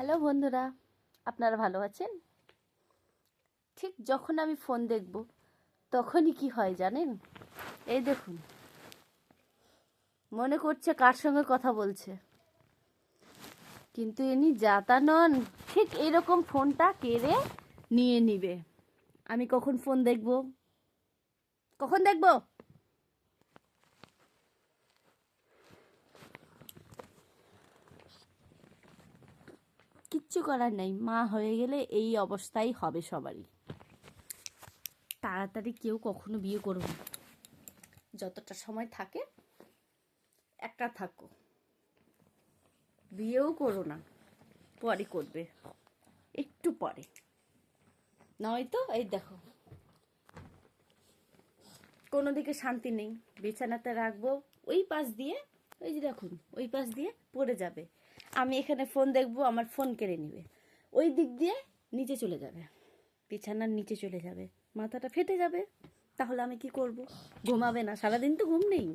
Hello বন্ধুরা, আপনারা ভালো আছেন? ঠিক যখন আমি ফোন দেখব তখনই কি হয় জানেন? এই দেখুন, মনে করছে কার সঙ্গে কথা বলছে, কিন্তু ইনি যাতা নন। ঠিক এরকম ফোনটা কেড়ে নিয়ে নিবে। আমি কখন ফোন দেখব? কখন দেখব? কিচ্ছু করার নেই, মা হয়ে গেলে এই অবস্থাই হবে সবারই। তাড়াতাড়ি কেউ কখনো বিয়ে করবে না। যতটা সময় থাকে একা থাকো, বিয়েও করো না, পরে করবে, একটু পরে। নয়তো এই দেখো, কোনো দিকে শান্তি নেই। বিছানাতে রাখবো, ওই পাশ দিয়ে, ওই যে দেখুন, ওই পাশ দিয়ে পড়ে যাবে। আমি এখানে ফোন দেখবো, আমার ফোন কেড়ে নেবে। ওই দিক দিয়ে নিচে চলে যাবে, বিছানার নিচে চলে যাবে, মাথাটা ফেটে যাবে। তাহলে আমি কি করব? ঘুমাবে না, সারাদিন তো ঘুম নেই।